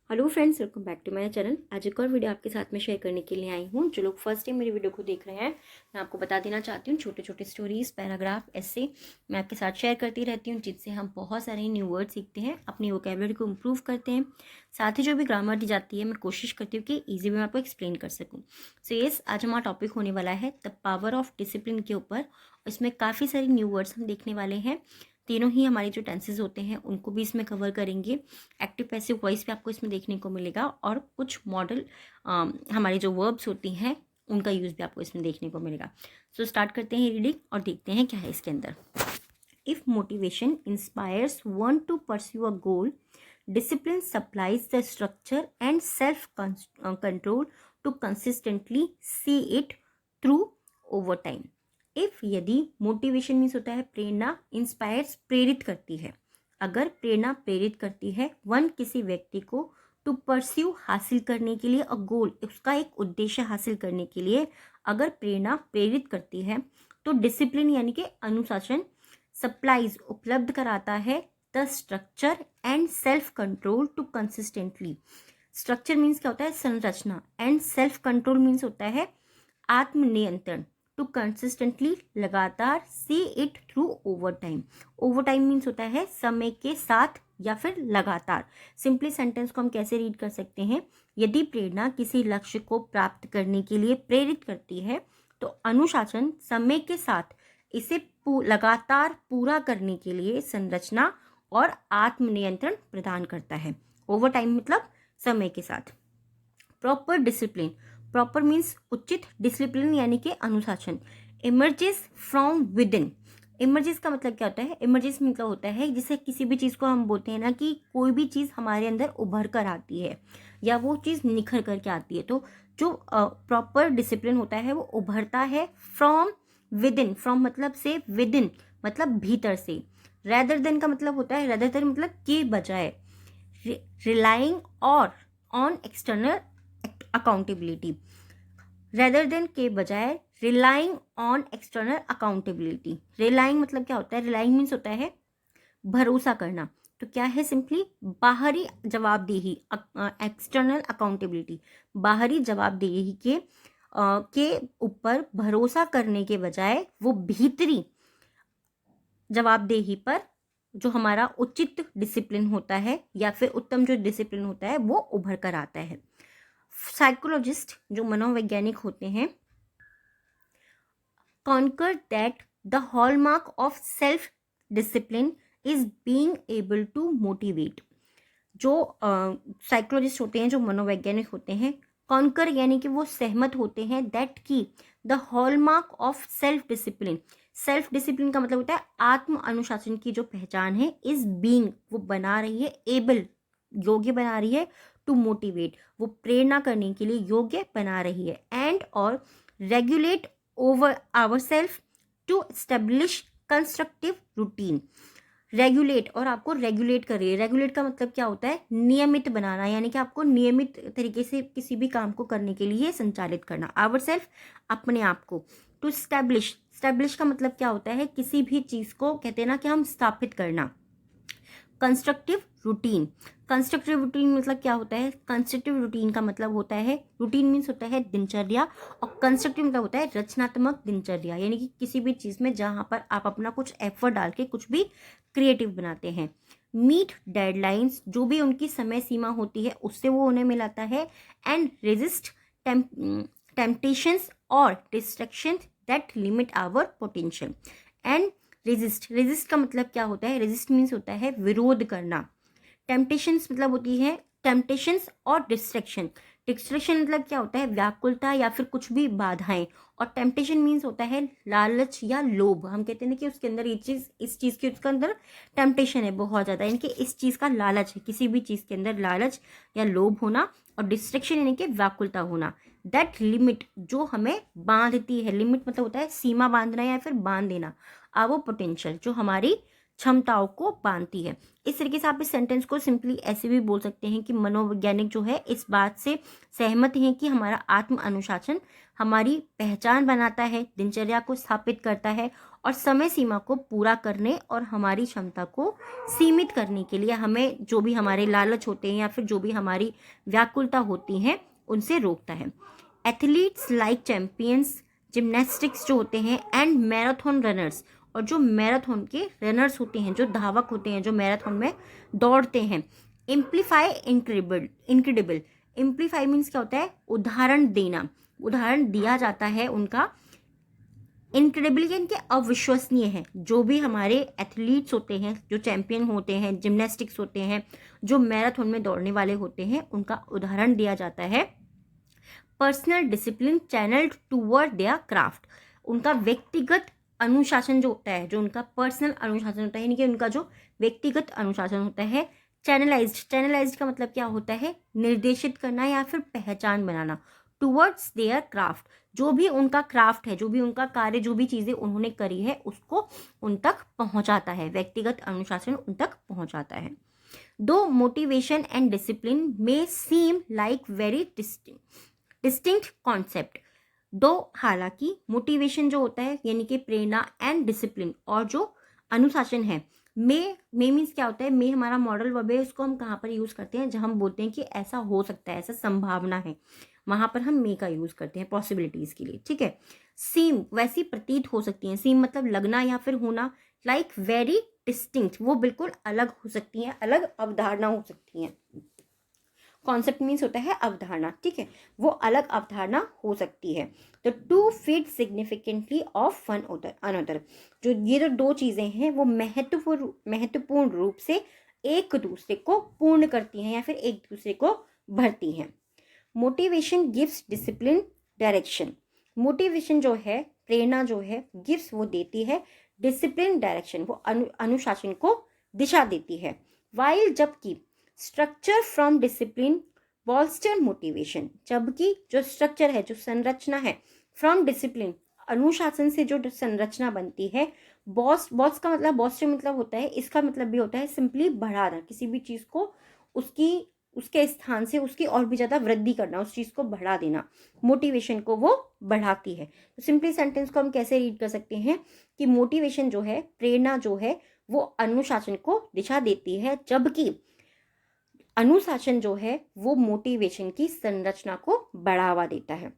Hello friends, welcome back to my channel. आज एक और वीडियो आपके साथ में शेयर करने के लिए आई हूँ। जो लोग फर्स्ट टाइम मेरी वीडियो को देख रहे हैं, मैं आपको बता देना चाहती हूँ, छोटे छोटे स्टोरीज, पैराग्राफ, ऐसे मैं आपके साथ शेयर करती रहती हूँ, जिससे हम बहुत सारे न्यू वर्ड सीखते हैं, अपनी वोकैबुलरी को इम्प्रूव करते हैं। साथ ही जो भी ग्रामर दी जाती है, मैं कोशिश करती हूँ कि ईजी वे में आपको एक्सप्लेन कर सकूँ। सो यस, आज हमारा टॉपिक होने वाला है द पावर ऑफ डिसिप्लिन के ऊपर। इसमें काफ़ी सारे न्यू वर्ड्स हम देखने वाले हैं। तीनों ही हमारे जो टेंसेज होते हैं उनको भी इसमें कवर करेंगे। एक्टिव पैसिव वॉइस भी आपको इसमें देखने को मिलेगा और कुछ मॉडल हमारी जो वर्ब्स होती हैं उनका यूज़ भी आपको इसमें देखने को मिलेगा। सो स्टार्ट करते हैं रीडिंग और देखते हैं क्या है इसके अंदर। If motivation inspires one to pursue a goal, discipline supplies the structure and self control to consistently see it through over time. If, यदि, मोटिवेशन मीन्स होता है प्रेरणा, इंस्पायर्स प्रेरित करती है, अगर प्रेरणा प्रेरित करती है वन किसी व्यक्ति को टू परस्यू हासिल करने के लिए, अ गोल उसका एक उद्देश्य हासिल करने के लिए अगर प्रेरणा प्रेरित करती है, तो डिसिप्लिन यानी कि अनुशासन सप्लाइज उपलब्ध कराता है the structure and self control to consistently. Structure means क्या होता है? संरचना। एंड सेल्फ कंट्रोल मीन्स होता है आत्मनियंत्रण। टू कंसिस्टेंटली लगातार, सी it through over time. Over time means होता है समय के साथ या फिर लगातार। सिंपली सेंटेंस को हम कैसे रीड कर सकते हैं? यदि प्रेरणा किसी लक्ष्य को प्राप्त करने के लिए प्रेरित करती है, तो अनुशासन समय के साथ इसे लगातार पूरा करने के लिए संरचना और आत्मनियंत्रण प्रदान करता है। ओवर टाइम मतलब समय के साथ। प्रॉपर डिसिप्लिन, प्रॉपर मीन्स उचित, डिसिप्लिन यानी कि अनुशासन। Emerges from with in, emerges का मतलब क्या होता है? इमर्जेस मतलब होता है जिसे किसी भी चीज़ को हम बोलते हैं ना कि कोई भी चीज़ हमारे अंदर उभर कर आती है या वो चीज़ निखर करके आती है। तो जो प्रॉपर डिसिप्लिन होता है वो उभरता है फ्रॉम विद इन। फ्रॉम मतलब से, विद इन मतलब भीतर से। रेदर देन का मतलब होता है, रेदर देन मतलब के बजाय, रिलाइंग और on external accountability. Rather than के बजाय relying on external accountability. Relying मतलब क्या होता है? रिलाइंग मीन्स होता है भरोसा करना। तो क्या है? सिंपली बाहरी जवाबदेही, एक्सटर्नल अकाउंटेबिलिटी। बाहरी जवाबदेही के ऊपर भरोसा करने के बजाय वो भीतरी जवाबदेही पर जो हमारा उचित डिसिप्लिन होता है या फिर उत्तम जो डिसिप्लिन होता है वो उभर कर आता है। साइकोलॉजिस्ट जो मनोवैज्ञानिक होते हैं, concur that the hallmark of self discipline is being able to motivate. जो साइकोलॉजिस्ट होते हैं, जो मनोवैज्ञानिक होते हैं, कॉन्कर यानी कि वो सहमत होते हैं दैट की the hallmark of self discipline. Self discipline का मतलब होता है आत्म अनुशासन की जो पहचान है, इज बीइंग वो बना रही है, एबल योग्य बना रही है, टू मोटिवेट वो प्रेरणा करने के लिए योग्य बना रही है, एंड और regulate over our self to establish constructive routine. Regulate, और आपको रेगुलेट कर रही है। रेगुलेट का मतलब क्या होता है? नियमित बनाना, यानी कि आपको नियमित तरीके से किसी भी काम को करने के लिए संचालित करना। आवर सेल्फ अपने आप को। टू स्टैब्लिश, स्टैब्लिश का मतलब क्या होता है? किसी भी चीज को कहते हैं ना कि हम स्थापित करना। कंस्ट्रक्टिव रूटीन, कंस्ट्रक्टिव रूटीन मतलब क्या होता है? कंस्ट्रक्टिव रूटीन का मतलब होता है, रूटीन मीन्स होता है दिनचर्या, और कंस्ट्रक्टिव मतलब होता है रचनात्मक दिनचर्या, यानी कि किसी भी चीज़ में जहाँ पर आप अपना कुछ एफर्ट डाल के कुछ भी क्रिएटिव बनाते हैं। मीट डेडलाइंस, जो भी उनकी समय सीमा होती है उससे वो उन्हें मिलाता है। एंड रेजिस्ट टेम्पटेशंस और distractions that limit our potential. And resist, resist का मतलब क्या होता है? रेजिस्ट मीन्स होता है विरोध करना। टेम्पटेशंस मतलब होती है टेम्पटेशंस और डिस्ट्रैक्शन। डिस्ट्रैक्शन मतलब क्या होता है? व्याकुलता या फिर कुछ भी बाधाएं। और टेम्पटेशन मीन्स होता है लालच या लोभ। हम कहते हैं ना कि उसके अंदर ये चीज़, इस चीज़ की उसके अंदर टेम्पटेशन है बहुत ज़्यादा, यानी कि इस चीज़ का लालच है, किसी भी चीज़ के अंदर लालच या लोभ होना। और डिस्ट्रैक्शन यानी कि व्याकुलता होना। दैट लिमिट, जो हमें बांधती है। लिमिट मतलब होता है सीमा बांधना या फिर बांध देना। आवर पोटेंशियल, जो हमारी क्षमताओं को बांधती है। इस तरीके से आप इस सेंटेंस को सिंपली ऐसे भी बोल सकते हैं कि मनोवैज्ञानिक जो है इस बात से सहमत हैं कि हमारा आत्म अनुशासन हमारी पहचान बनाता है, दिनचर्या को स्थापित करता है और समय सीमा को पूरा करने और हमारी क्षमता को सीमित करने के लिए हमें जो भी हमारे लालच होते हैं या फिर जो भी हमारी व्याकुलता होती है उनसे रोकता है। एथलीट्स लाइक चैंपियंस, जिम्नास्टिक्स जो होते हैं, एंड मैराथन रनर्स, और जो मैराथन के रनर्स होते हैं, जो धावक होते हैं, जो मैराथन में दौड़ते हैं, इम्प्लीफाई इनक्रेडिबल। इम्प्लीफाई मीन्स क्या होता है? उदाहरण देना, उदाहरण दिया जाता है उनका। इनक्रेडिबल यानी कि अविश्वसनीय है। जो भी हमारे एथलीट्स होते हैं, जो चैंपियन होते हैं, जिम्नास्टिक्स होते हैं, जो मैराथन में दौड़ने वाले होते हैं, उनका उदाहरण दिया जाता है। Personal discipline channelled toward there craft, उनका व्यक्तिगत अनुशासन जो होता है, जो उनका पर्सनल अनुशासन होता है, यानी कि उनका जो व्यक्तिगत अनुशासन होता है। चैनलाइज्ड का मतलब क्या होता है? निर्देशित करना या फिर पहचान बनाना। टूवर्ड्स देयर क्राफ्ट, जो भी उनका क्राफ्ट है, जो भी उनका कार्य, जो भी चीज़ें उन्होंने करी है उसको उन तक पहुंचाता है। व्यक्तिगत अनुशासन उन तक पहुंचाता है। दो motivation and discipline may seem like very distinct concept. दो, हालांकि मोटिवेशन जो होता है यानी कि प्रेरणा, एंड डिसिप्लिन और जो अनुशासन है, मे मीन्स क्या होता है? मे हमारा मॉडल वर्ब है, उसको हम कहाँ पर यूज करते हैं? जब हम बोलते हैं कि ऐसा हो सकता है, ऐसा संभावना है, वहां पर हम मे का यूज करते हैं पॉसिबिलिटीज के लिए, ठीक है। सीम वैसी प्रतीत हो सकती है, सीम मतलब लगना या फिर होना। लाइक वेरी डिस्टिंक्ट, वो बिल्कुल अलग हो सकती हैं, अलग अवधारणा हो सकती हैं। कॉन्सेप्ट मीन्स होता है अवधारणा, ठीक है, वो अलग अवधारणा हो सकती है। तो to feed significantly off one another, जो ये जो दो चीजें हैं वो महत्वपूर्ण रूप से एक दूसरे को पूर्ण करती हैं या फिर एक दूसरे को भरती हैं। Motivation gives discipline direction, motivation जो है, प्रेरणा जो है, गिव्स वो देती है, डिसिप्लिन डायरेक्शन वो अनुशासन को दिशा देती है। वाइल जबकि स्ट्रक्चर फ्रॉम डिसिप्लिन बॉल्स्टर मोटिवेशन, जबकि जो स्ट्रक्चर है, जो संरचना है, फ्रॉम डिसिप्लिन अनुशासन से जो संरचना बनती है, बॉस का मतलब बॉस्टर मतलब होता है, इसका मतलब भी होता है सिंपली बढ़ाना, किसी भी चीज को उसके स्थान से उसकी और भी ज्यादा वृद्धि करना, उस चीज को बढ़ा देना, मोटिवेशन को वो बढ़ाती है। तो सिंपली सेंटेंस को हम कैसे रीड कर सकते हैं कि मोटिवेशन जो है, प्रेरणा जो है, वो अनुशासन को दिशा देती है, जबकि अनुशासन जो है वो मोटिवेशन की संरचना को बढ़ावा देता है।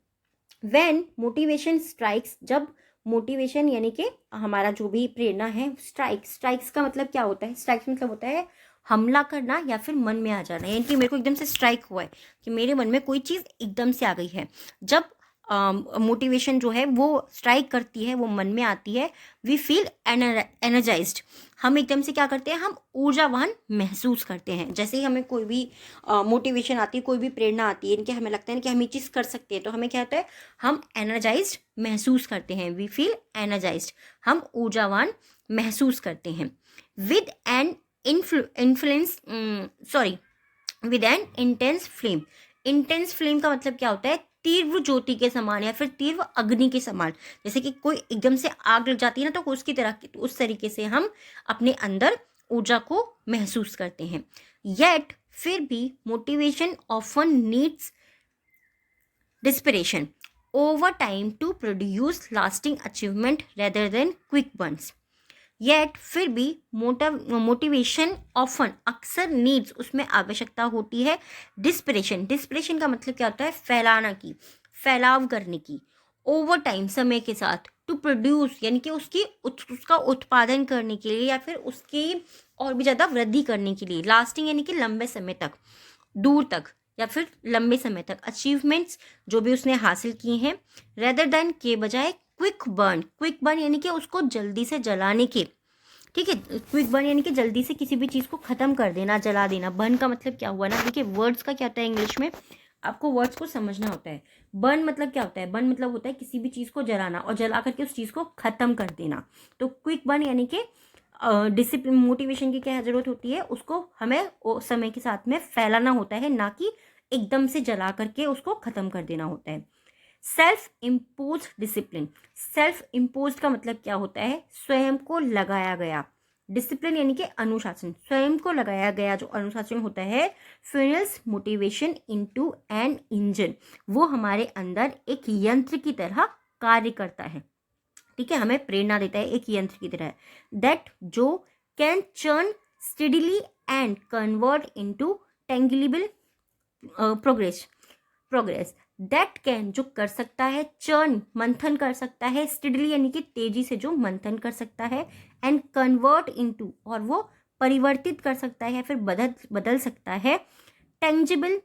व्हेन मोटिवेशन स्ट्राइक्स, जब मोटिवेशन यानी कि हमारा जो भी प्रेरणा है, स्ट्राइक्स का मतलब क्या होता है? स्ट्राइक्स मतलब होता है हमला करना या फिर मन में आ जाना, यानी कि मेरे को एकदम से स्ट्राइक हुआ है कि मेरे मन में कोई चीज़ एकदम से आ गई है। जब मोटिवेशन जो है वो स्ट्राइक करती है, वो मन में आती है, वी फील एनर्जाइज्ड, हम एकदम से क्या करते हैं? हम ऊर्जावान महसूस करते हैं। जैसे ही हमें कोई भी मोटिवेशन आती है, कोई भी प्रेरणा आती है, इनके हमें लगता है कि हम ये चीज़ कर सकते हैं, तो हमें क्या होता है? हम एनर्जाइज्ड महसूस करते हैं, वी फील एनर्जाइज्ड, हम ऊर्जावान महसूस करते हैं। With an influence with N intense flame, intense flame का मतलब क्या होता है? तीव्र ज्योति के समान या फिर तीव्र अग्नि के समान। जैसे कि कोई एकदम से आग लग जाती है ना, तो उसकी तरह उस तरीके से हम अपने अंदर ऊर्जा को महसूस करते हैं। येट फिर भी motivation often needs desperation over time to produce lasting achievement rather than quick burns. Yet फिर भी मोटिवेशन ऑफन अक्सर नीड्स, उसमें आवश्यकता होती है डिस्पिरेशन का मतलब क्या होता है? फैलाना की, फैलाव करने की, ओवर टाइम समय के साथ, टू प्रोड्यूस यानी कि उसका उत्पादन करने के लिए या फिर उसकी और भी ज़्यादा वृद्धि करने के लिए, लास्टिंग यानी कि लंबे समय तक, दूर तक या फिर लंबे समय तक, अचीवमेंट्स जो भी उसने हासिल की हैं, रेदर देन के बजाय क्विक बर्न यानी कि उसको जल्दी से जलाने के, ठीक है। क्विक बर्न यानी कि जल्दी से किसी भी चीज़ को ख़त्म कर देना, जला देना। बर्न का मतलब क्या हुआ ना, देखिए वर्ड्स का क्या होता है इंग्लिश में, आपको वर्ड्स को समझना होता है। बर्न मतलब क्या होता है? बर्न मतलब होता है किसी भी चीज़ को जलाना और जला करके उस चीज़ को ख़त्म कर देना। तो क्विक बर्न यानी कि डिसिप्लिन, मोटिवेशन की क्या जरूरत होती है? उसको हमें समय के साथ में फैलाना होता है, ना कि एकदम से जला करके उसको ख़त्म कर देना होता है। Self impose discipline, self impose का मतलब क्या होता है? स्वयं को लगाया गया। डिसिप्लिन यानी कि अनुशासन, स्वयं को लगाया गया जो अनुशासन होता है, फ्यूनल्स मोटिवेशन इनटू एन इंजन, वो हमारे अंदर एक यंत्र की तरह कार्य करता है। ठीक है, हमें प्रेरणा देता है, एक यंत्र की तरह है। दैट जो can churn steadily and convert into tangible progress. That can जो कर सकता है, चर्न मंथन कर सकता है, स्टेडली यानी कि तेजी से जो मंथन कर सकता है, एंड कन्वर्ट इनटू और वो परिवर्तित कर सकता है या फिर बदल सकता है टेंजिबल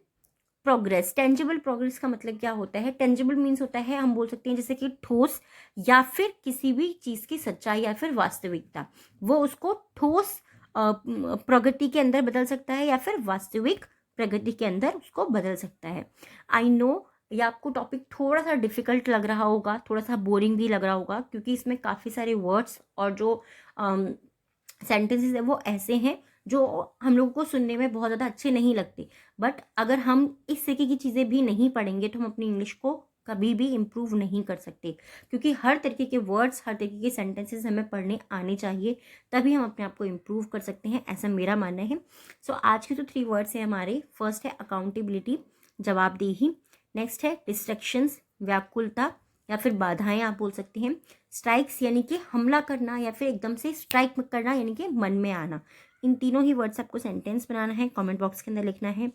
प्रोग्रेस। टेंजिबल प्रोग्रेस का मतलब क्या होता है? टेंजिबल मीन्स होता है, हम बोल सकते हैं जैसे कि ठोस, या फिर किसी भी चीज की सच्चाई या फिर वास्तविकता, वो उसको ठोस प्रगति के अंदर बदल सकता है या फिर वास्तविक प्रगति के अंदर उसको बदल सकता है। आई नो ये आपको टॉपिक थोड़ा सा डिफिकल्ट लग रहा होगा, थोड़ा सा बोरिंग भी लग रहा होगा, क्योंकि इसमें काफ़ी सारे वर्ड्स और जो सेंटेंसेस है वो ऐसे हैं जो हम लोगों को सुनने में बहुत ज़्यादा अच्छे नहीं लगते। बट अगर हम इस तरीके की चीज़ें भी नहीं पढ़ेंगे तो हम अपनी इंग्लिश को कभी भी इम्प्रूव नहीं कर सकते, क्योंकि हर तरीके के वर्ड्स, हर तरीके के सेंटेंसेस हमें पढ़ने आने चाहिए, तभी हम अपने आप को इम्प्रूव कर सकते हैं, ऐसा मेरा मानना है। सो आज के जो 3 वर्ड्स हैं हमारे, फर्स्ट है अकाउंटेबिलिटी, जवाबदेही। नेक्स्ट है डिस्ट्रैक्शंस, व्याकुलता या फिर बाधाएं आप बोल सकते हैं। स्ट्राइक्स यानी कि हमला करना या फिर एकदम से स्ट्राइक करना यानी कि मन में आना। इन तीनों ही वर्ड्स आपको सेंटेंस बनाना है, कमेंट बॉक्स के अंदर लिखना है।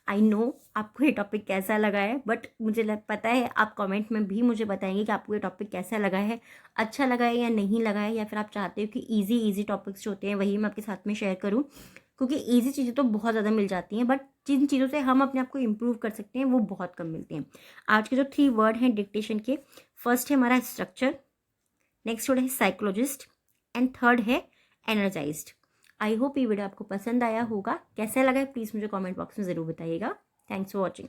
आई नो आपको ये टॉपिक कैसा लगा है, बट मुझे पता है आप कमेंट में भी मुझे बताएंगे कि आपको ये टॉपिक कैसा लगा है, अच्छा लगा है या नहीं लगा है, या फिर आप चाहते हो कि इजी टॉपिक्स जो होते हैं वही मैं आपके साथ में शेयर करूँ, क्योंकि ईजी चीज़ें तो बहुत ज़्यादा मिल जाती हैं, बट जिन चीज़ों से हम अपने आप को इम्प्रूव कर सकते हैं वो बहुत कम मिलते हैं। आज के जो 3 वर्ड हैं डिक्टेशन के, फर्स्ट है हमारा स्ट्रक्चर, नेक्स्ट वर्ड है साइकोलॉजिस्ट, एंड थर्ड है एनर्जाइज्ड। आई होप ये वीडियो आपको पसंद आया होगा। कैसा लगा है प्लीज़ मुझे कमेंट बॉक्स में ज़रूर बताइएगा। Thanks for watching.